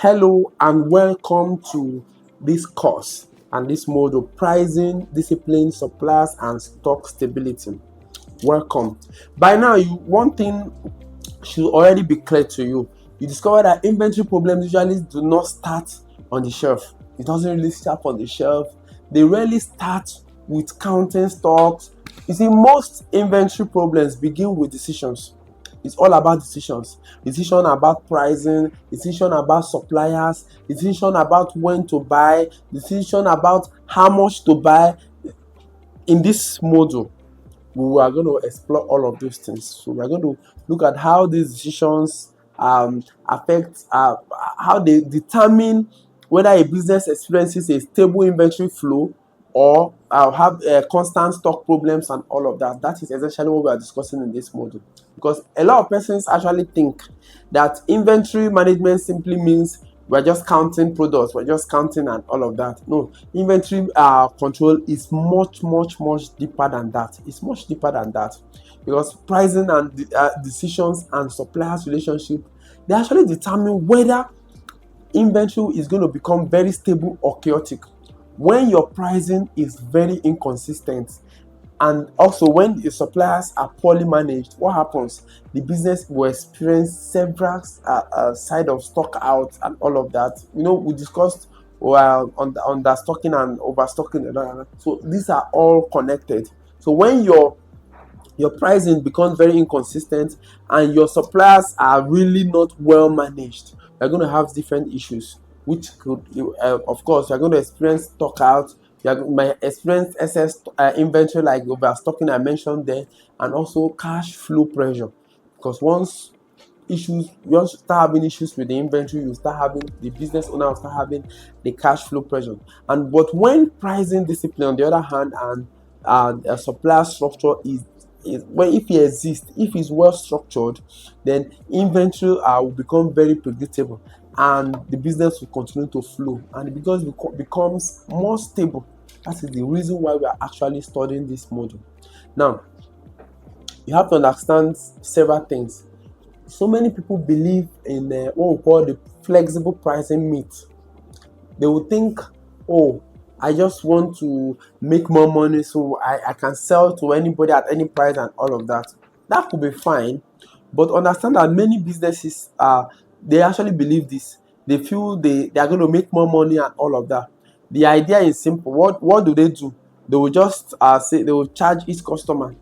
Hello and welcome to this course and this module: pricing, discipline, suppliers, and stock stability. Welcome. By now, one thing should already be clear to you. You discover that inventory problems usually do not start on the shelf. It doesn't really start on the shelf. They rarely start with counting stocks. You see, most inventory problems begin with decisions. It's all about decisions. Decision about pricing, decision about suppliers, decision about when to buy, decision about how much to buy. In this module, we are going to explore all of those things. So we are going to look at how these decisions affect, how they determine whether a business experiences a stable inventory flow or have constant stock problems and all of that. That is essentially what we are discussing in this module. Because a lot of persons actually think that inventory management simply means we're just counting products, we're just counting and all of that. No, inventory control is much deeper than that. It's much deeper than that, because pricing and decisions and suppliers relationship, they actually determine whether inventory is going to become very stable or chaotic. When your pricing is very inconsistent, and also when the suppliers are poorly managed, what happens? The business will experience several side of stock out and all of that. We discussed on the understocking and overstocking. So these are all connected. So when your pricing becomes very inconsistent and your suppliers are really not well managed, you're going to have different issues, which could, of course, you're going to experience stock out. You might experience excess inventory, like overstocking I mentioned there, and also cash flow pressure. Because once you start having issues with the inventory, the business owner will start having the cash flow pressure. But when pricing discipline, on the other hand, and a supplier structure if it exists, if it's well structured, then inventory will become very predictable, and the business will continue to flow, and because it becomes more stable. That is the reason why we are actually studying this module. Now, you have to understand several things. So many people believe in what we call the flexible pricing myth. They will think, oh, I just want to make more money so I can sell to anybody at any price and all of that. That could be fine, but understand that many businesses they actually believe this. They feel they are going to make more money and all of that. The idea is simple. What do? They will just say they will charge each customer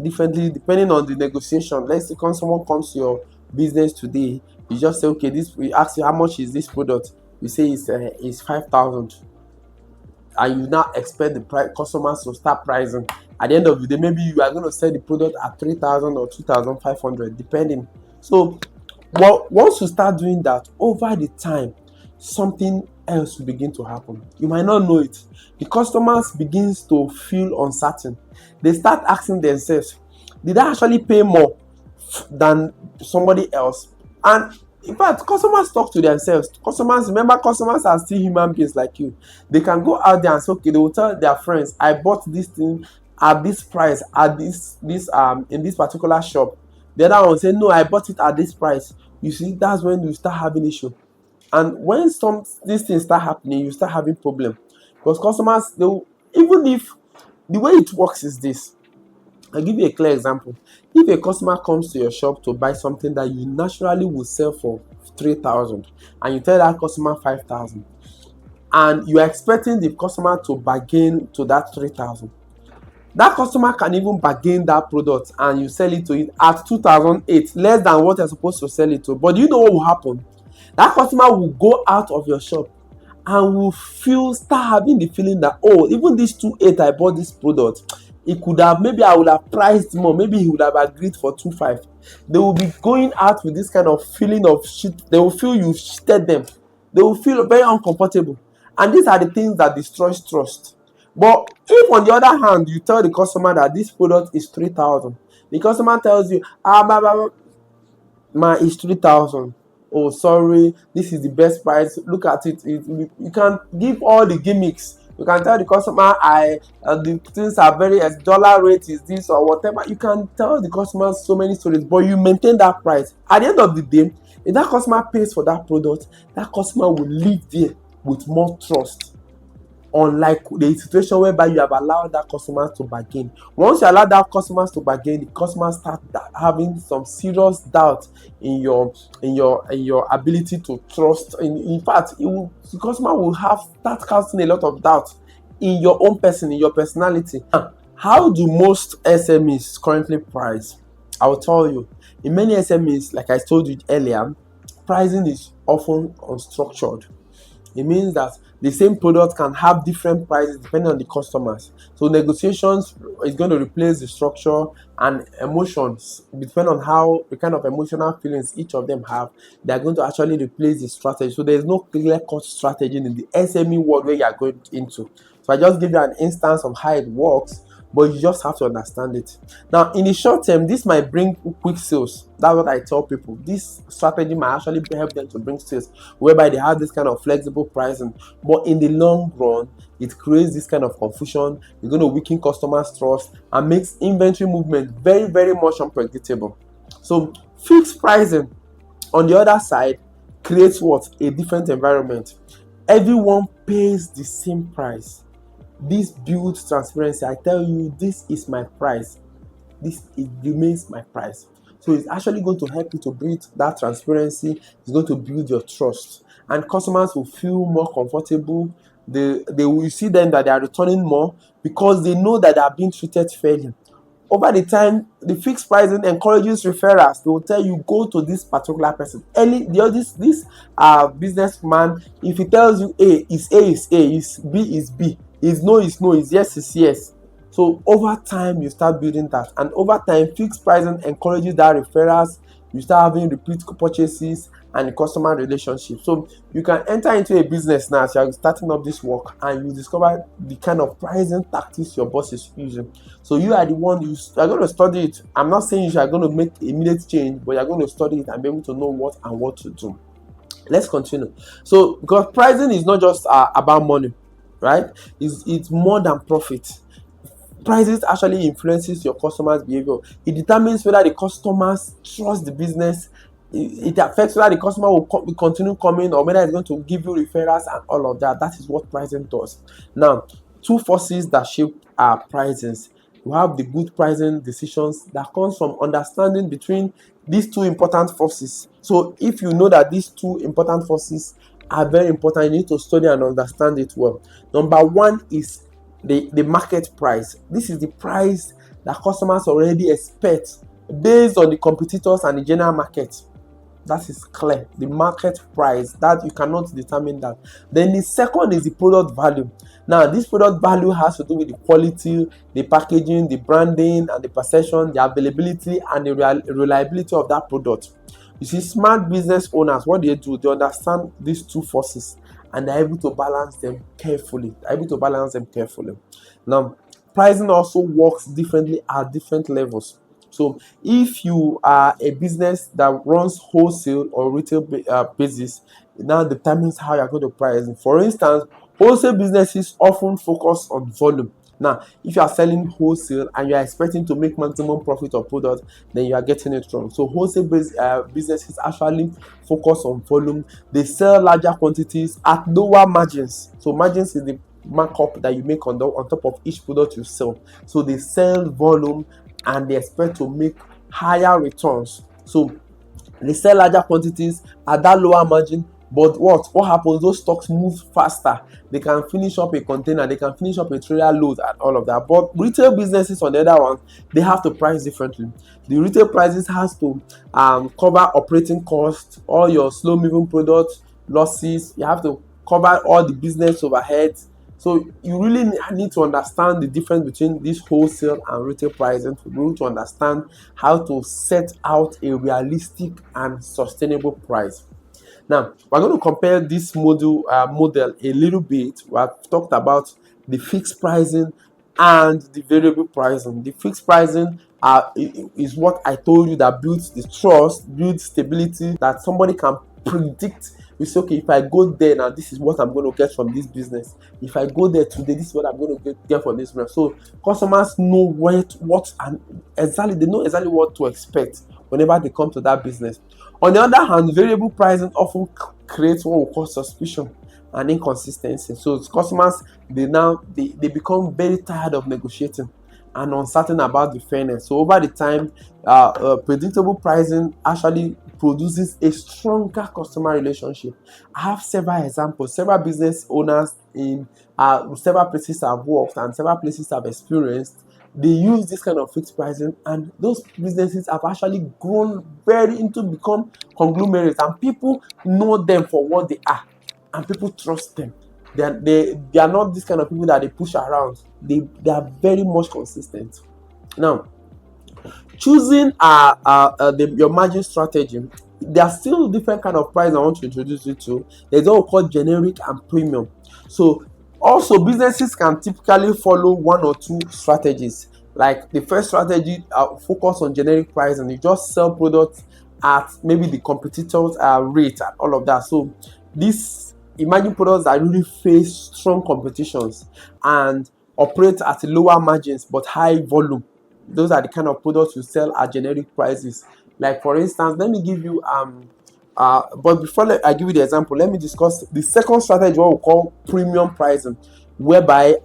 differently depending on the negotiation. Let's say someone comes to your business today, you just say, okay, we ask you how much is this product. We say it's 5,000, and you now expect the customers to start pricing. At the end of the day, maybe you are going to sell the product at 3,000 or 2,500, depending. So, once you start doing that, over the time, something else will begin to happen. You might not know it. The customers begins to feel uncertain. They start asking themselves, did I actually pay more than somebody else? And in fact, customers talk to themselves. Remember, customers are still human beings like you. They can go out there and say, okay, they will tell their friends, I bought this thing at this price, at this in this particular shop. The other one say, no, I bought it at this price. You see, that's when you start having issue. And when these things start happening, you start having problem, because customers, even if the way it works is this. I'll give you a clear example. If a customer comes to your shop to buy something that you naturally would sell for 3,000, and you tell that customer 5,000, and you are expecting the customer to bargain to that 3,000, that customer can even bargain that product and you sell it to it at 2,008, less than what you're supposed to sell it to. But you know what will happen? That customer will go out of your shop and will start having the feeling that, oh, even this 2,800 I bought this product, it could have, maybe I would have priced more, maybe he would have agreed for 2,500. They will be going out with this kind of feeling of shit. They will feel you've cheated them. They will feel very uncomfortable, and these are the things that destroys trust. But if, on the other hand, you tell the customer that this product is 3,000, the customer tells you, it's 3,000. Oh, sorry, this is the best price. Look at it. You can give all the gimmicks. You can tell the customer, the things are very, dollar rate is this or whatever. You can tell the customer so many stories, but you maintain that price. At the end of the day, if that customer pays for that product, that customer will leave there with more trust. Unlike the situation whereby you have allowed that customer to bargain. Once you allow that customers to bargain, the customers start having some serious doubt in your ability to trust. In fact, the customer will have start casting a lot of doubt in your own person, in your personality. How do most SMEs currently price? I will tell you. In many SMEs, like I told you earlier, pricing is often unstructured. It means that the same product can have different prices depending on the customers. So negotiations is going to replace the structure, and emotions, depending on how the kind of emotional feelings each of them have, they are going to actually replace the strategy. So there is no clear-cut strategy in the SME world where you are going into. So I just give you an instance of how it works, but you just have to understand it. Now, in the short term, this might bring quick sales. That's what I tell people. This strategy might actually help them to bring sales, whereby they have this kind of flexible pricing. But in the long run, it creates this kind of confusion. It's going to weaken customers' trust and makes inventory movement very, very much unpredictable. So fixed pricing, on the other side, creates what? A different environment. Everyone pays the same price. This builds transparency. I tell you, this is my price. It remains my price. So it's actually going to help you to build that transparency. It's going to build your trust, and customers will feel more comfortable. They will see then that they are returning more because they know that they are being treated fairly. Over the time, the fixed pricing encourages referrals. They will tell you, go to this particular person. This businessman, if he tells you A is A, is B is B, is no is no, is yes is yes. So over time, you start building that, and over time, fixed pricing encourages that referrals. You start having repeat purchases and the customer relationship. So you can enter into a business now as you are starting up this work, and you discover the kind of pricing tactics your boss is using. So you are the one, you are going to study it. I'm not saying you are going to make immediate change, but you are going to study it and be able to know what to do. Let's continue. So because pricing is not just about money, right? It's more than profit. Prices actually influences your customers' behavior. It determines whether the customers trust the business. It affects whether the customer will continue coming, or whether it's going to give you referrals and all of that. That is what pricing does. Now, two forces that shape our prices. You have the good pricing decisions that comes from understanding between these two important forces. So if you know that these two important forces are very important, you need to study and understand it well. Number one is the market price. This is the price that customers already expect based on the competitors and the general market. That is clear. The market price, that you cannot determine that. Then the second is the product value. Now, this product value has to do with the quality, the packaging, the branding, and the perception, the availability, and the reliability of that product. You see, smart business owners, what they do, they understand these two forces, and they're able to balance them carefully. Now, pricing also works differently at different levels. So if you are a business that runs wholesale or retail basis, it now determines how you're going to price. For instance, wholesale businesses often focus on volume. Now, if you are selling wholesale and you are expecting to make maximum profit of product, then you are getting it wrong. So wholesale businesses actually focus on volume. They sell larger quantities at lower margins. So margins is the markup that you make on top of each product you sell. So they sell volume and they expect to make higher returns. So they sell larger quantities at that lower margin. But what happens? Those stocks move faster. They can finish up a container, they can finish up a trailer load and all of that. But retail businesses, on the other one, they have to price differently. The retail prices has to cover operating costs, all your slow moving product losses. You have to cover all the business overheads. So you really need to understand the difference between this wholesale and retail pricing to be able to understand how to set out a realistic and sustainable price. Now, we're going to compare this model a little bit. We have talked about the fixed pricing and the variable pricing. The fixed pricing is what I told you that builds the trust, builds stability, that somebody can predict. You say, okay, if I go there now, this is what I'm going to get from this business. If I go there today, this is what I'm going to get from this business. So customers know what and exactly, they know exactly what to expect whenever they come to that business. On the other hand, variable pricing often creates what we call suspicion and inconsistency. So customers, they become very tired of negotiating and uncertain about the fairness. So over the time, predictable pricing actually produces a stronger customer relationship. I have several examples. Several business owners in several places I've worked and several places I've experienced, they use this kind of fixed pricing, and those businesses have actually grown very into become conglomerates, and people know them for what they are, and people trust them. They are not this kind of people that they push around. They are very much consistent. Now, choosing your margin strategy, there are still different kind of price I want to introduce you to. There's what we call generic and premium. So also businesses can typically follow one or two strategies. Like the first strategy, focus on generic pricing. You just sell products at maybe the competitors rate and all of that. So these emerging products that really face strong competitions and operate at lower margins but high volume, those are the kind of products you sell at generic prices. Like for instance, let me give you but before I give you the example, let me discuss the second strategy, what we call premium pricing, whereby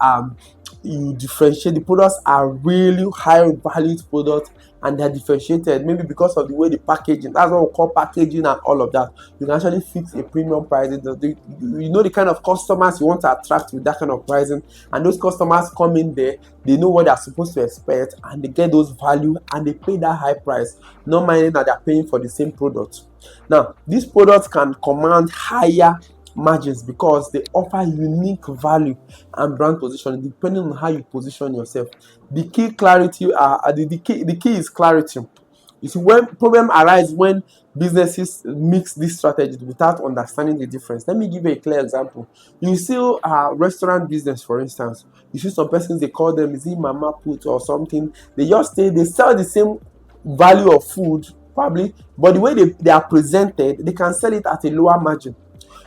you differentiate. The products are really high valued products and they're differentiated, maybe because of the way the packaging, that's what we call packaging and all of that. You can actually fix a premium pricing. You know the kind of customers you want to attract with that kind of pricing, and those customers come in there, they know what they're supposed to expect, and they get those value and they pay that high price, not minding that they're paying for the same product. Now, these products can command higher margins because they offer unique value and brand positioning depending on how you position yourself. The key is clarity. You see, when problem arise when businesses mix these strategies without understanding the difference. Let me give you a clear example. You see restaurant business, for instance. You see some persons, they call them, is it mama put or something? They sell the same value of food probably, but the way they are presented, they can sell it at a lower margin.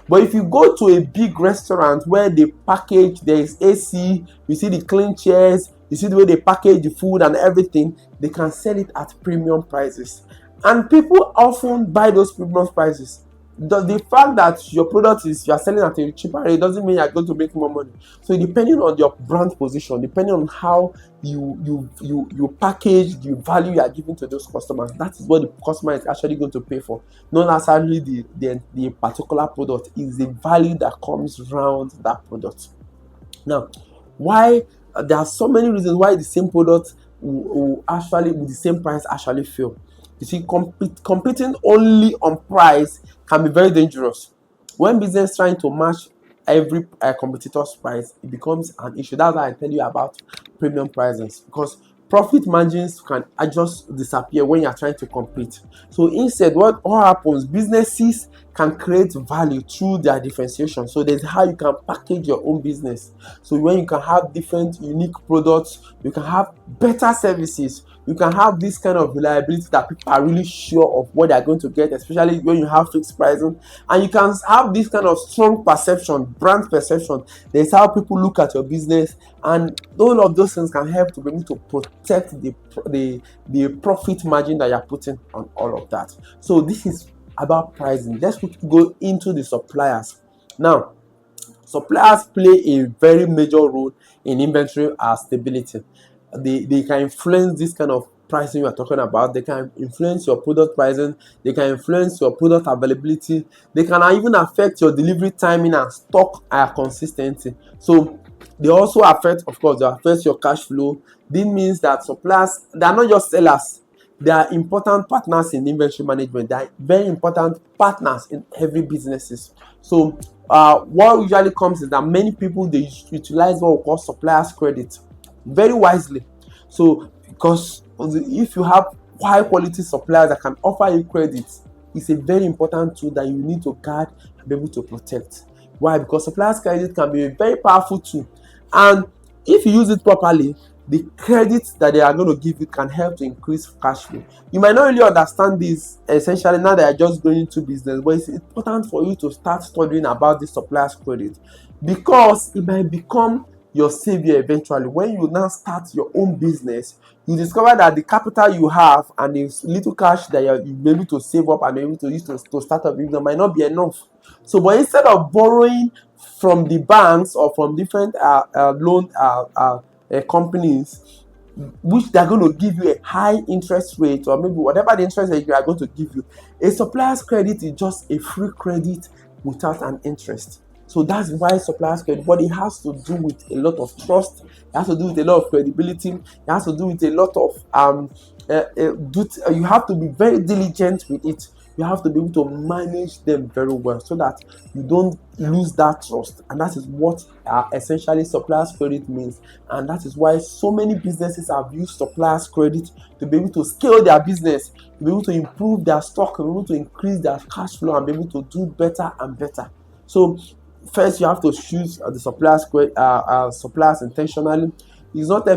But if you go to a big restaurant where they package, there is AC, you see the clean chairs, you see the way they package the food and everything, they can sell it at premium prices. And people often buy those premium prices. The fact that your product you are selling at a cheaper rate doesn't mean you're going to make more money. So depending on your brand position, depending on how you package the value you are giving to those customers, that is what the customer is actually going to pay for. Not necessarily the particular product, is the value that comes around that product. Now, why there are so many reasons why the same product will actually with the same price actually fail. You see, competing only on price can be very dangerous. When business trying to match every competitor's price, it becomes an issue. That's why I tell you about premium prices, because profit margins can just disappear when you're trying to compete. So instead, what happens, businesses can create value through their differentiation. So there's how you can package your own business. So when you can have different unique products, you can have better services, you can have this kind of reliability that people are really sure of what they're going to get, especially when you have fixed pricing. And you can have this kind of strong perception, brand perception. There's how people look at your business, and all of those things can help to be able to protect the profit margin that you're putting on all of that. So this is about pricing. Let's go into the suppliers. Now, suppliers play a very major role in inventory stability. They can influence this kind of pricing you are talking about. They can influence your product pricing. They can influence your product availability. They can even affect your delivery timing and stock consistency. So they also affect, of course, they affect your cash flow. This means that suppliers, they are not just sellers. They are important partners in inventory management. They are very important partners in every businesses. So what usually comes is that many people, they utilize what we call suppliers credit very wisely. So because if you have high quality suppliers that can offer you credit, it's a very important tool that you need to guard and be able to protect. Why? Because suppliers credit can be a very powerful tool, and if you use it properly, the credit that they are going to give you can help to increase cash flow. You might not really understand this essentially now that you're just going into business, but it's important for you to start studying about this supplier's credit, because it might become your savior eventually. When you now start your own business, you discover that the capital you have and the little cash that you're able to save up and able to use to start a business might not be enough. So, but instead of borrowing from the banks or from different loan companies, which they're going to give you a high interest rate, or maybe whatever the interest rate they are going to give you, a supplier's credit is just a free credit without an interest. So that's why supplier's credit, but it has to do with a lot of trust. It has to do with a lot of credibility. It has to do with a lot of you have to be very diligent with it. You have to be able to manage them very well so that you don't lose that trust. And that is what essentially supplier's credit means. And that is why so many businesses have used supplier's credit to be able to scale their business, to be able to improve their stock, to be able to increase their cash flow, and be able to do better and better. So first, you have to choose the suppliers intentionally. It's not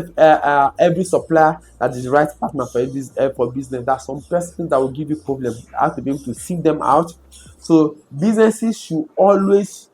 every supplier that is the right partner for this for business. There are some persons that will give you problems. You have to be able to seek them out. So businesses should always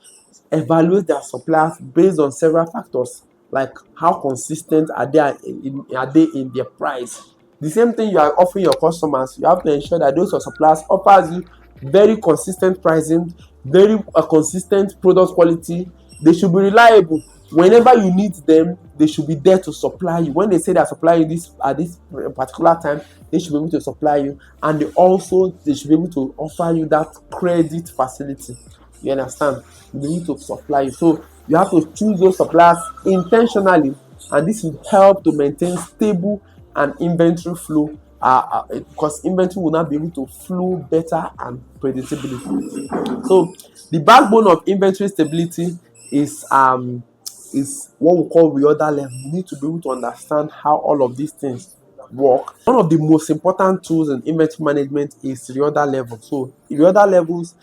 evaluate their suppliers based on several factors, like how consistent are they in their price. The same thing you are offering your customers, you have to ensure that those suppliers offers you very consistent pricing, very consistent product quality. They should be reliable. Whenever you need them, they should be there to supply you. When they say they are supplying this at this particular time, they should be able to supply you, and they should be able to offer you that credit facility. You understand? They need to supply you. So you have to choose those suppliers intentionally, and this will help to maintain stable and inventory flow, because inventory will not be able to flow better and predictably. So the backbone of inventory stability is what we call reorder level. You need to be able to understand how all of these things work. One of the most important tools in inventory management is reorder level. So reorder levels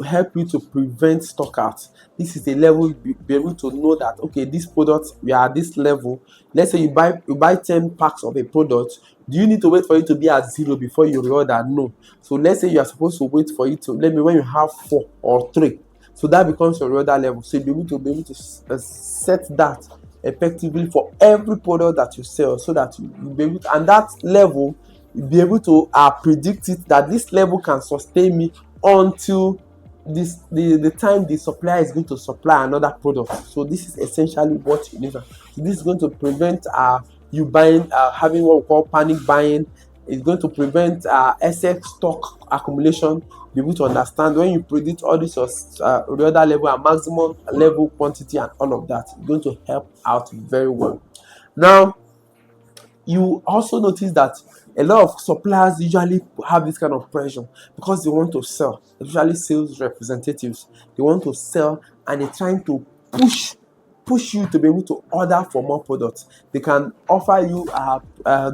help you to prevent stockouts. This is a level you be able to know that, okay, this product, we are at this level. Let's say you buy 10 packs of a product. Do you need to wait for it to be at 0 before you reorder? No. So let's say you are supposed to wait for it to, when you have 4 or 3. So that becomes your reorder level. So you'll be able to set that effectively for every product that you sell, so that you'll be able to, and that level, you'll be able to predict it, that this level can sustain me until the time the supplier is going to supply another product. So this is essentially what you need. So this is going to prevent you buying, having what we call panic buying. It's going to prevent excess stock accumulation. Be able to understand when you predict all this reorder level and maximum level quantity and all of that. It's going to help out very well. Now, you also notice that a lot of suppliers usually have this kind of pressure because they want to sell, especially sales representatives. They want to sell, and they're trying to push you to be able to order for more products. They can offer you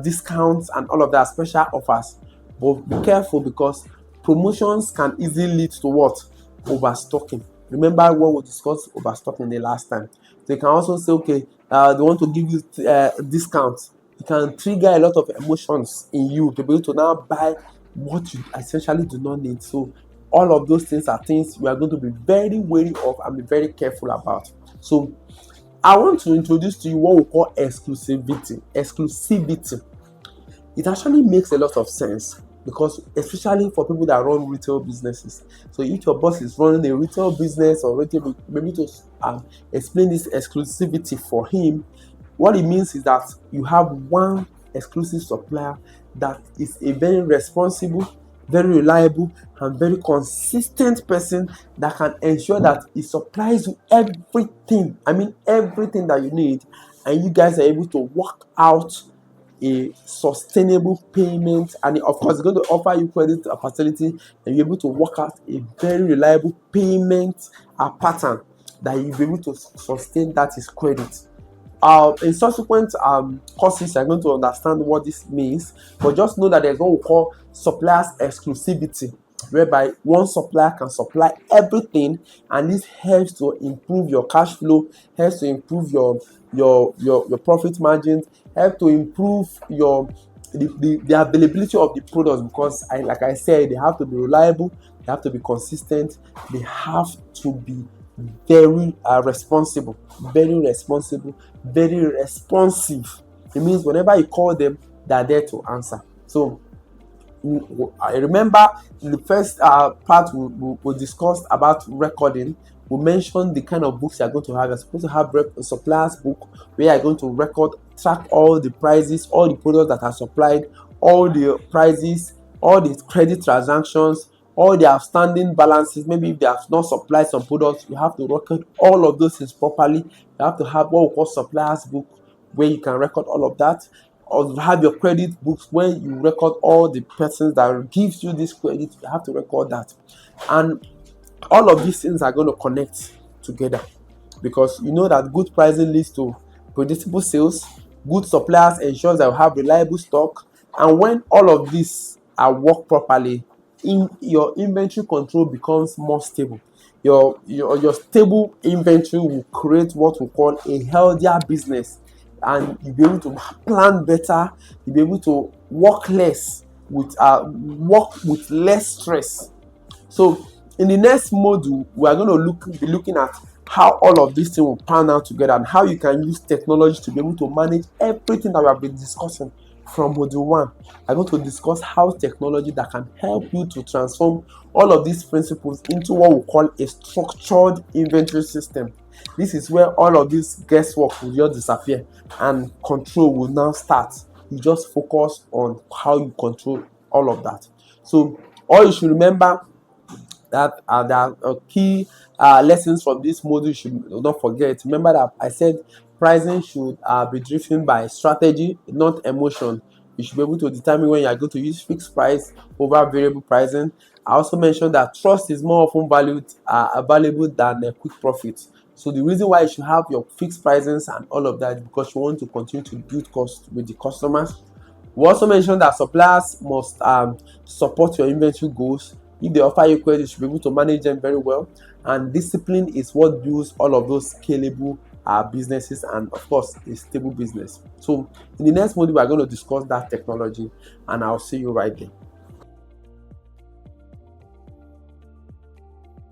discounts and all of that, special offers. But be careful, because promotions can easily lead to what? Overstocking. Remember what we discussed overstocking the last time. They can also say, okay, they want to give you discounts. It can trigger a lot of emotions in you to be able to now buy what you essentially do not need. So all of those things are things we are going to be very wary of and be very careful about. So I want to introduce to you what we call exclusivity. It actually makes a lot of sense, because especially for people that run retail businesses. So if your boss is running a retail business, or retail, maybe to explain this exclusivity for him, what it means is that you have one exclusive supplier that is a very responsible, very reliable, and very consistent person that can ensure that he supplies you everything. I mean, everything that you need, and you guys are able to work out a sustainable payment. And of course, it's going to offer you credit facility, and you're able to work out a very reliable payment pattern that you'll be able to sustain. That is credit. In subsequent courses, you're going to understand what this means, but just know that there's what we call supplier's exclusivity. whereby one supplier can supply everything, and this helps to improve your cash flow, helps to improve your profit margins, help to improve your the availability of the products, because like I said, they have to be reliable, they have to be consistent, they have to be very responsible, very responsible, very responsive. It means whenever you call them, they are there to answer. So I remember in the first part we discussed about recording. We mentioned the kind of books you're going to have. You're supposed to have a supplier's book where you're going to record, track all the prices, all the products that are supplied, all the prices, all the credit transactions, all the outstanding balances. Maybe if they have not supplied some products, you have to record all of those things properly. You have to have what we call supplier's book, where you can record all of that, or have your credit books where you record all the persons that gives you this credit. You have to record that, and all of these things are going to connect together, because you know that good pricing leads to predictable sales. Good suppliers ensures that you have reliable stock, and when all of these are work properly, in your inventory control becomes more stable. Your stable inventory will create what we call a healthier business, and you'll be able to plan better. You'll be able to work with less stress. So in the next module, we are going to be looking at how all of these things will pan out together, and how you can use technology to be able to manage everything that we have been discussing from module 1. I'm going to discuss how technology that can help you to transform all of these principles into what we call a structured inventory system. This is where all of this guesswork will just disappear, and control will now start. You just focus on how you control all of that. So all you should remember, that there are key lessons from this module you should not forget. Remember that I said pricing should be driven by strategy, not emotion. You should be able to determine when you are going to use fixed price over variable pricing. I also mentioned that trust is more often valuable than a quick profit. So the reason why you should have your fixed prices and all of that is because you want to continue to build cost with the customers. We also mentioned that suppliers must support your inventory goals. If they offer you credit, you should be able to manage them very well. And discipline is what builds all of those scalable businesses, and of course a stable business. So in the next module, we are going to discuss that technology, and I'll see you right there.